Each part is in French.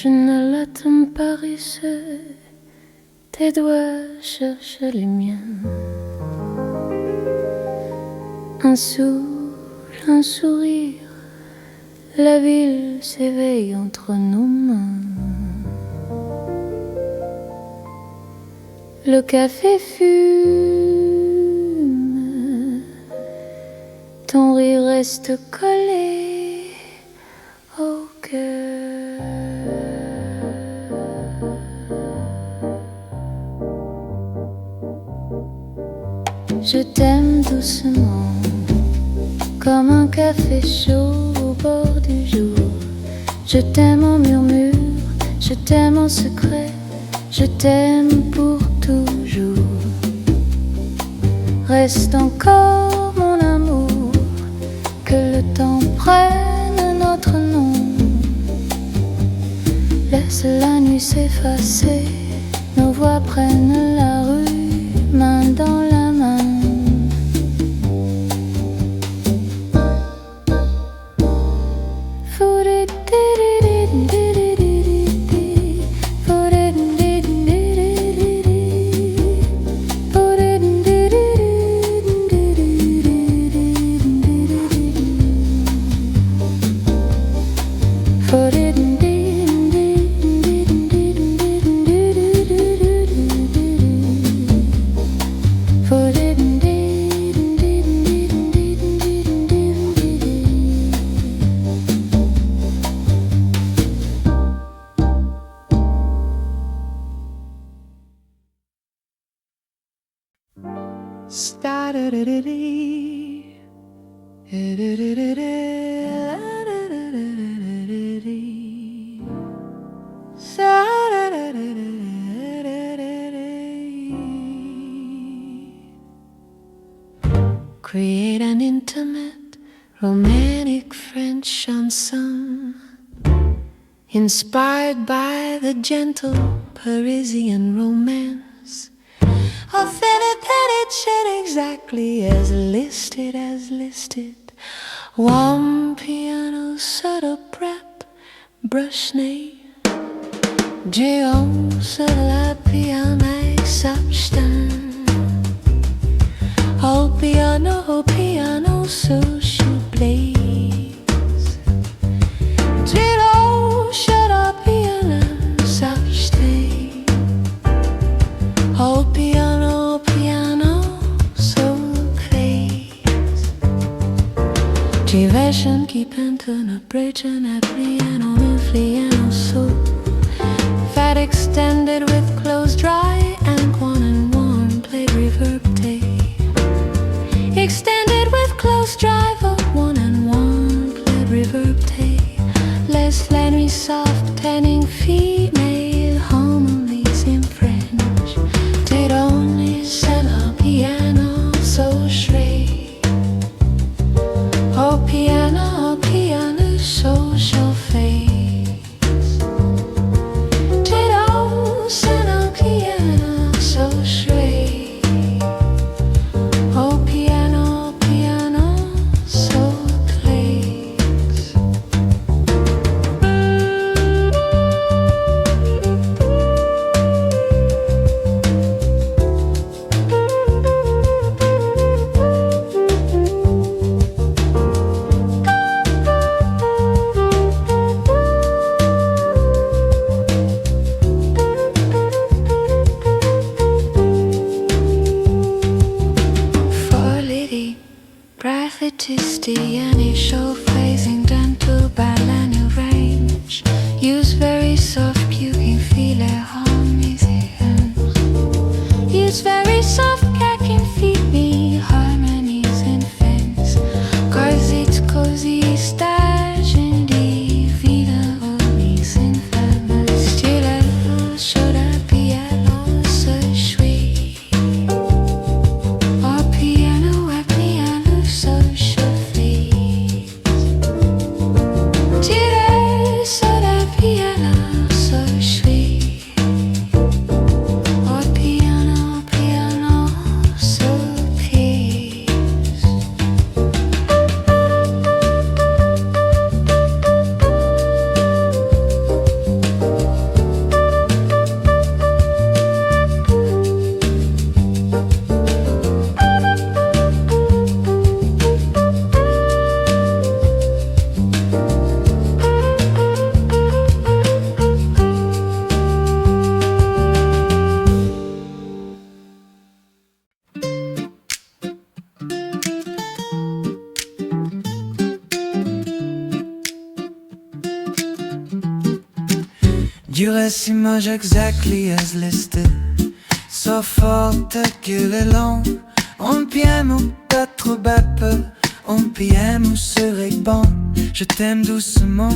Je ne l'attends pas paresseux, tes doigts cherchent les miens. Un souffle, un sourire, la ville s'éveille entre nos mains. Le café fume, ton rire reste collé au cœur. Je t'aime doucement, comme un café chaud au bord du jour. Je t'aime en murmure, je t'aime en secret, je t'aime pour toujours. Reste encore mon amour, que le temps prenne notre nom. Laisse la nuit s'effacer, nos voix prennent la rue, main dans la main. Create an intimate, romantic French chanson inspired by the gentle Parisian romance of Philip Pettit, exactly as listed. Warm piano, subtle prep, brush ney. Géance la piano substance. Au piano, social blaze. Trillo, shut up, piano, substance. Au piano, soul plays. Diversion, keep into a bridge and a piano, piano, soul. Fat extended with close dry and one played reverb tape. Extended with close drive of one played reverb tape. Less la nuit soft, tanning female homilies in French. Did only sell a piano so straight. Oh piano, social face. Did only sell a piano so straight. Oh piano, soul plays. Brathetisti, any show phasing done to bilateral range. Use very soft puking feel harmonies. Use very soft cacking feed me harmonies in fence. Cause it's cozy stage in the vida homies in family. Still I should I piano so sweet. Or piano, social face. Tire, so that You rest image exactly as listed. Så fort que long. On PM ou pas trop peu. On PM ou serait bon. Je t'aime doucement,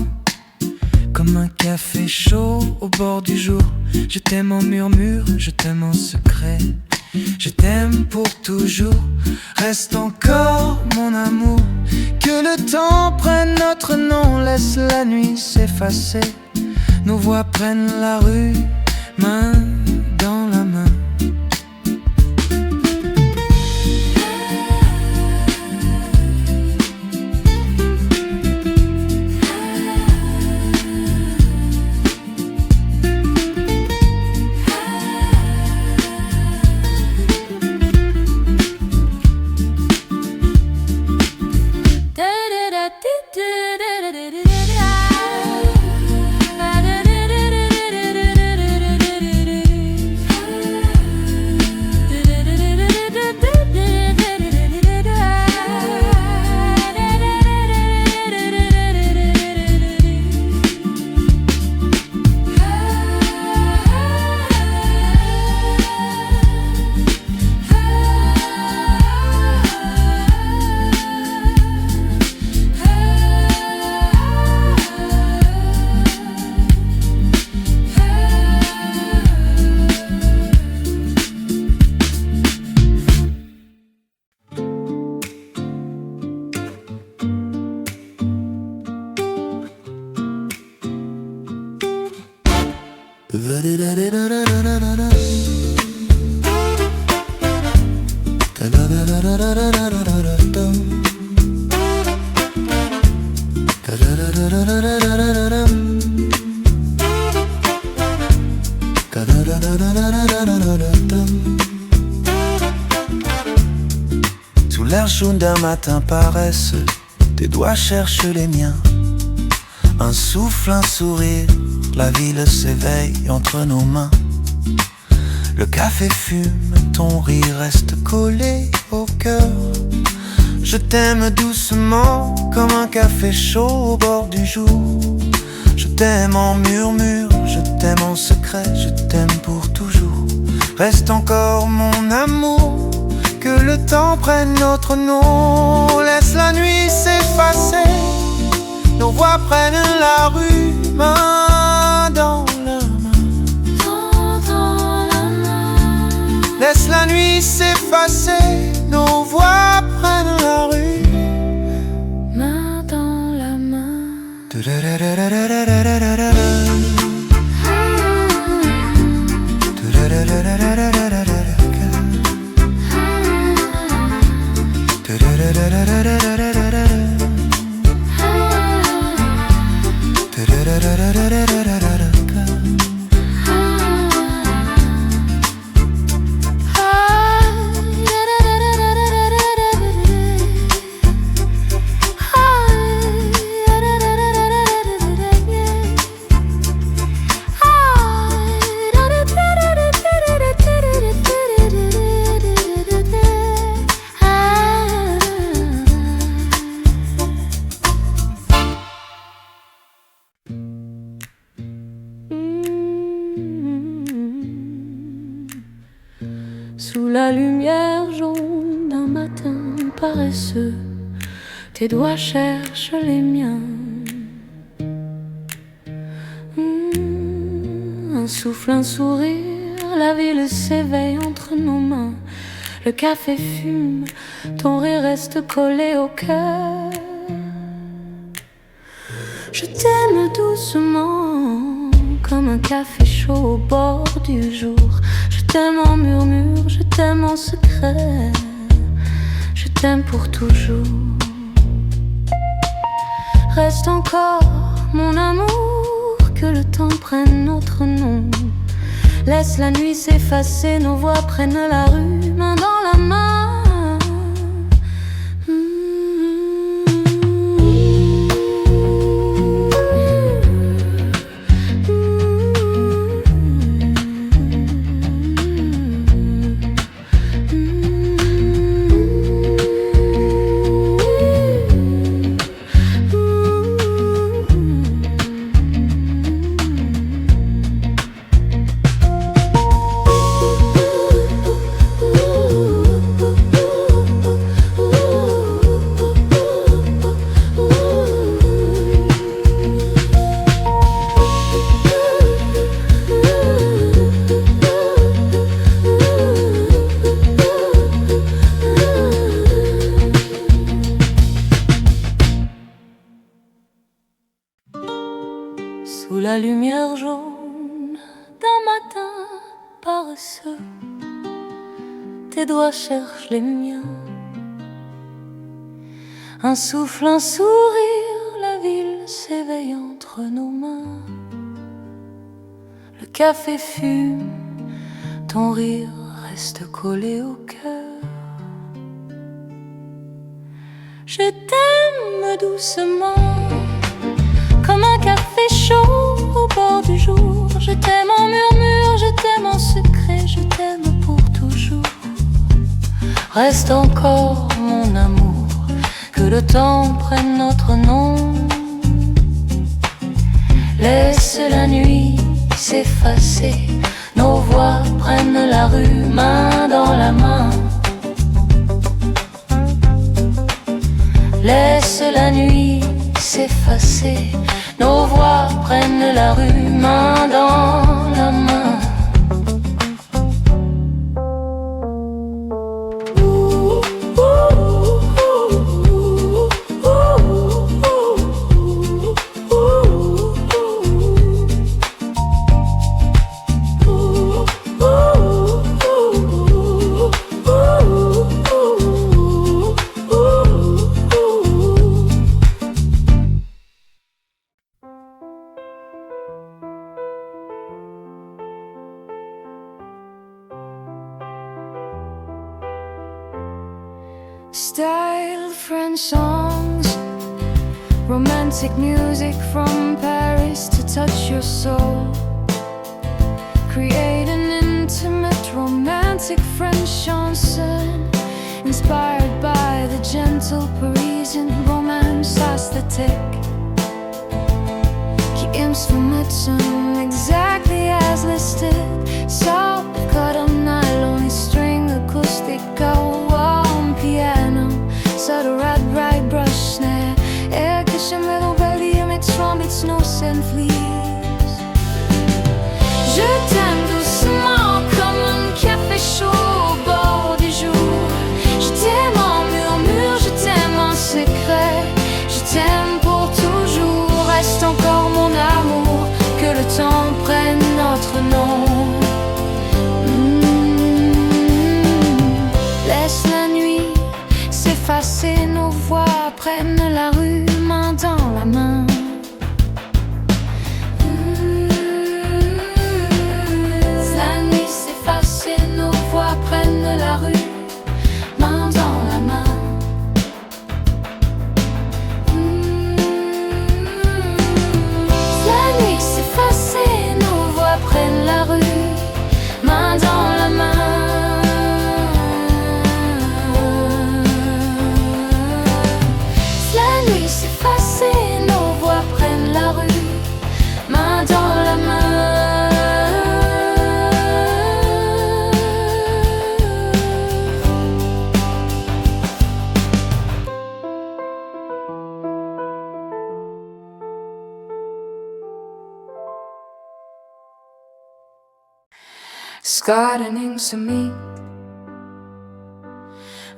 comme un café chaud au bord du jour. Je t'aime en murmure, je t'aime en secret. Je t'aime pour toujours, reste encore mon amour. Que le temps prenne notre nom, laisse la nuit s'effacer. Nos voix prennent la rue, main dans la main. Sous l'air jaune d'un matin paresseux, tes doigts cherchent les miens. Un souffle, un sourire, la ville s'éveille entre nos mains. Le café fume, ton rire reste collé au cœur. Je t'aime doucement, comme un café chaud au bord du jour. Je t'aime en murmure, je t'aime en secret, je t'aime pour toujours. Reste encore mon amour, que le temps prenne notre nom. Laisse la nuit s'effacer, nos voix prennent la rue, main dans la main. Laisse la nuit s'effacer, nos voix prennent la rue, Main dans la main. Sous la lumière jaune d'un matin paresseux, tes doigts cherchent les miens. Un souffle, un sourire, la ville s'éveille entre nos mains. Le café fume, ton rire reste collé au cœur. Je t'aime doucement, comme un café chaud au bord du jour. Je t'aime en murmure, je t'aime en secret, je t'aime pour toujours. Reste encore mon amour, que le temps prenne notre nom. Laisse la nuit s'effacer, nos voix prennent la rue, main dans la main. sous la lumière jaune d'un matin paresseux. Tes doigts cherchent les miens. Un souffle, un sourire, la ville s'éveille entre nos mains. Le café fume, ton rire reste collé au cœur. Je t'aime doucement, comme un café chaud au bord du jour. Je t'aime en murmure, je t'aime en secret, je t'aime pour toujours. Reste encore mon amour, que le temps prenne notre nom. Laisse la nuit s'effacer, nos voix prennent la rue main dans la main. Laisse la nuit s'effacer, nos voix prennent la rue main dans la main. Style French songs, romantic music from Paris to touch your soul. Create an intimate romantic French chanson, inspired by the gentle Parisian romance aesthetic, qui aime son médecin exactly as listed. Soft cotton nylon string acoustic on piano, subtle red bright brush snare, air cushion little belly mix from its nose and fleas. Je t'aime doucement comme un café chaud au bord du jour. Je t'aime en murmure, je t'aime en secret, je t'aime pour toujours. Reste encore mon amour, que le temps prenne notre nom. Laisse la nuit s'effacer, nos voix prennent la rue main dans la main. La nuit s'effacer, nos voix prennent la rue main dans la main. La nuit s'effacer, nos voix prennent la rue main dans la main. Gardening to me,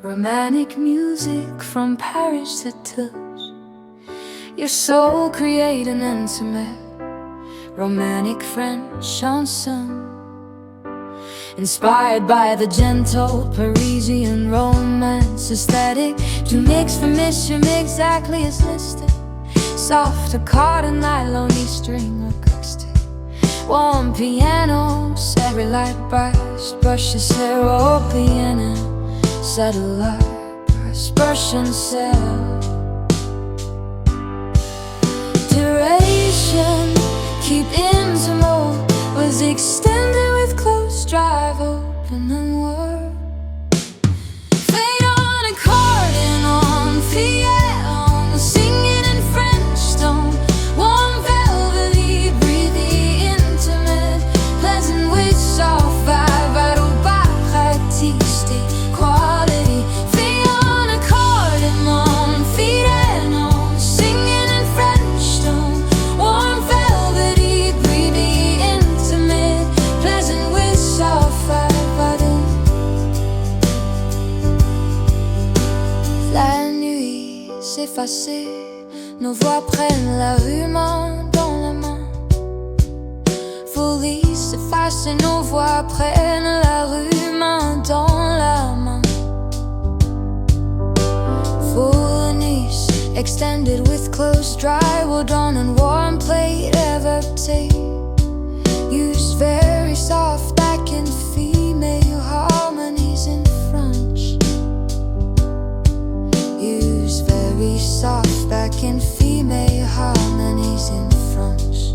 romantic music from Paris to touch your soul, create an intimate romantic French chanson, inspired by the gentle Parisian romance aesthetic. To mix for mission exactly as listed. Soft cotton nylon string acoustic, warm piano, every light brushes zero piano, satellite brush and cell. Duration, keep intimate, was extended with close drive, open and word. Fade on accordion, on piano, singing in French tone, warm velvety, breathy, intimate, pleasant with soft vibe, vital by artistic quality. Fade on accordion, on piano, singing in French tone, warm velvety, breathy, intimate, pleasant with soft vibe, vital. La nuit s'effacer, nos voix prennent la rue main dans la main. passe et nos voix prennent la rue main dans la main. Fullness extended with close drywall drawn and warm plate ever tape. Use very soft back and female harmonies in French. Use very soft back and female harmonies in French.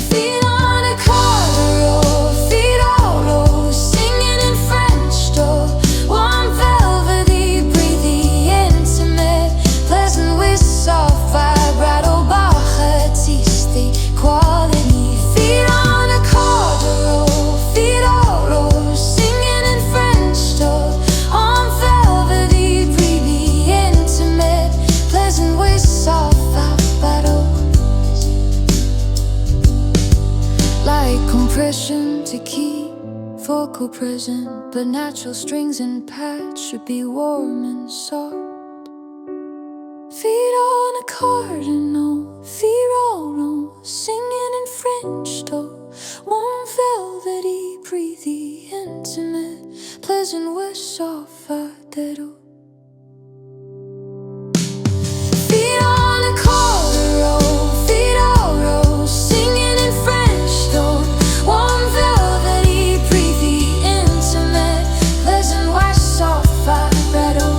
Feet on a corduroy, feet all low, singing in French door. Warm velvety, breathy, intimate, pleasant with soft vibrato, Bach-artistic quality. Feet on a corduroy, feet all low, singing in French door. Warm velvety, breathy, intimate, pleasant with soft vibrato. Like compression to keep vocal present, but natural strings and pads should be warm and soft. Feet on a cardinal, feet all singing in French though. Warm velvety, breathy, intimate, pleasant with soft vibrato. Feet on a corduroy, feet all singing in French though. Warm velvety, breathy, intimate, pleasant with soft vibrato.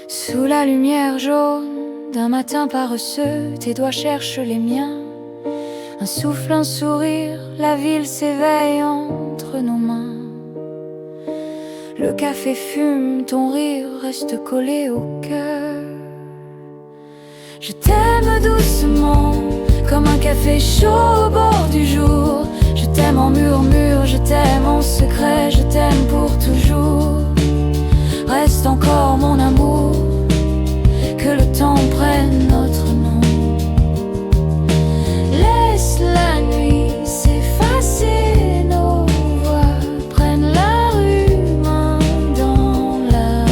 Sous la lumière jaune d'un matin paresseux, tes doigts cherchent les miens. Un souffle, un sourire, la ville s'éveille entre nos mains. Le café fume, ton rire reste collé au cœur. Je t'aime doucement, comme un café chaud au bord du jour. Je t'aime en murmure, je t'aime en secret, je t'aime pour toujours. Reste encore mon amour, que le temps prenne notre nom. Laisse la nuit s'effacer, nos voix prennent la rue main dans la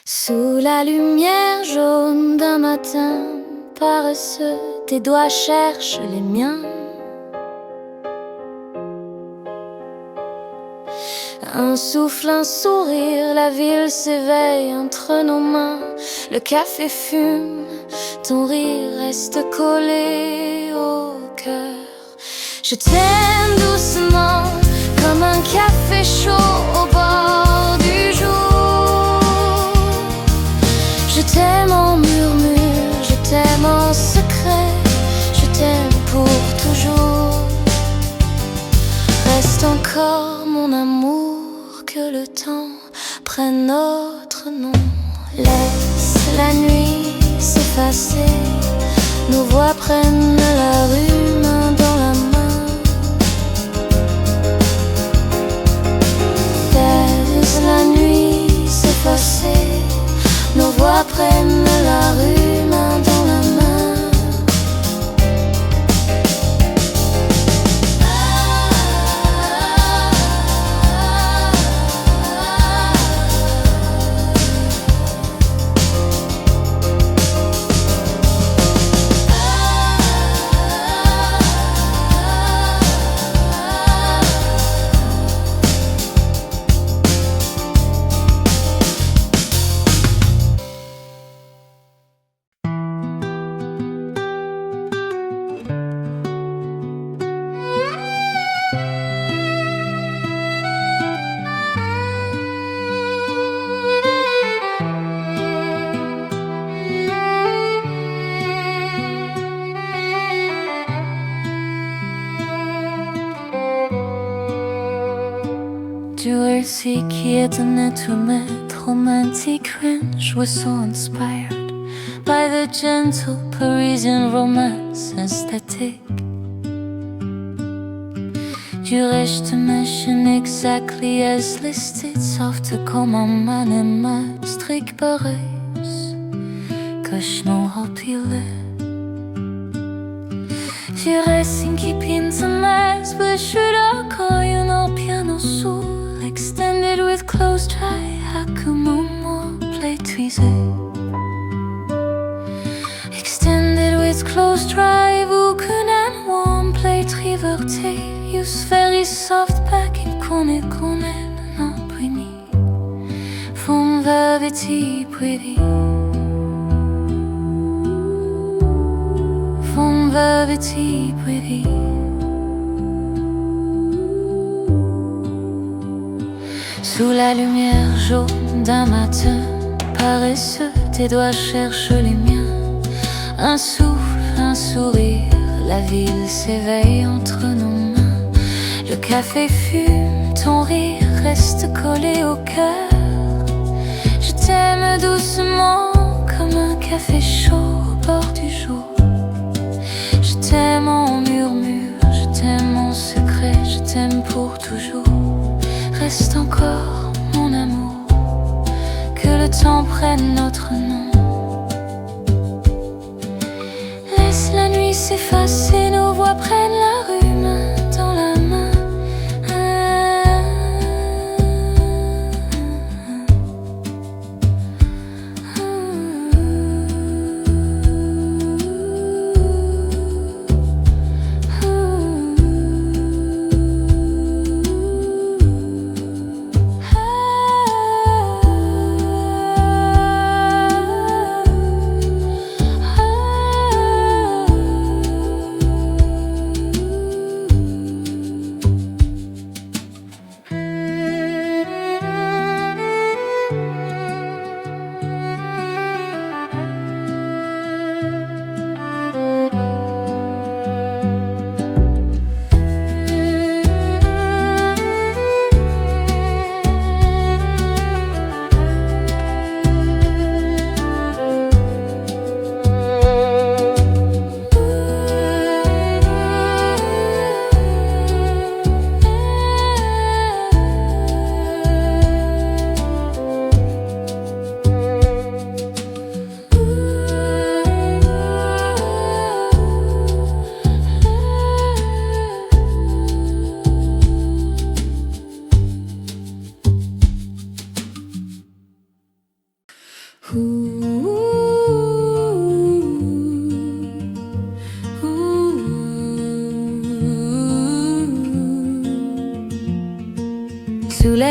Sous la lumière jaune d'un matin paresseux, tes doigts cherchent les miens. Un souffle, un sourire, la ville s'éveille entre nos mains. Le café fume, ton rire reste collé au cœur. Je t'aime doucement, comme un café chaud au bord du jour. Je t'aime en murmure, je t'aime en secret, je t'aime pour toujours. Reste encore mon amour, que le temps prenne notre nom. Laisse la nuit s'effacer, nos voix prennent la rue main dans la main. Laisse la nuit s'effacer, nos voix prennent la rue main dans la main. musique qui étonnait tout maître, romantic cringe was so inspired by the gentle Parisian romance aesthetic. Du rechte machine exactly as listed, softer comme un man et Maastricht Parijs, cauchemar opulé. Du racing qui pins a mass, but should I call you no piano soul, extended with closed eye, Hakumomo play tweezer. Extended with closed drive, Ukunan warm play triverté. Use very soft back in kone non puni. Fon vaveti pretty. Fon vaveti pretty. Sous la lumière jaune d'un matin paresseux, tes doigts cherchent les miens. Un souffle, un sourire, la ville s'éveille entre nos mains. Le café fume, ton rire reste collé au cœur. Je t'aime doucement comme un café chaud au bord du jour. Je t'aime en murmure, je t'aime en secret, je t'aime pour toujours. Reste encore mon amour, que le temps prenne notre nom. Laisse la nuit s'effacer, nos voix prennent la rue main dans la main.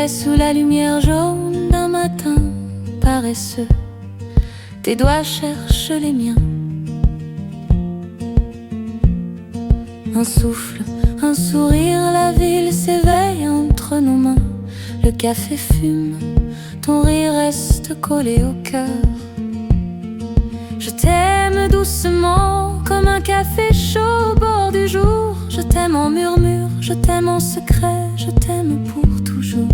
Sous la lumière jaune d'un matin paresseux, tes doigts cherchent les miens. Un souffle, un sourire, la ville s'éveille entre nos mains. Le café fume, ton rire reste collé au cœur. Je t'aime doucement comme un café chaud au bord du jour. Je t'aime en murmure, je t'aime en secret, je t'aime pour toujours.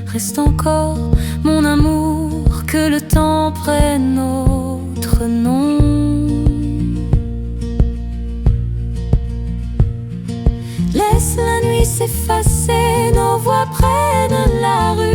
Reste encore mon amour, que le temps prenne notre nom. Laisse la nuit s'effacer, nos voix prennent la rue.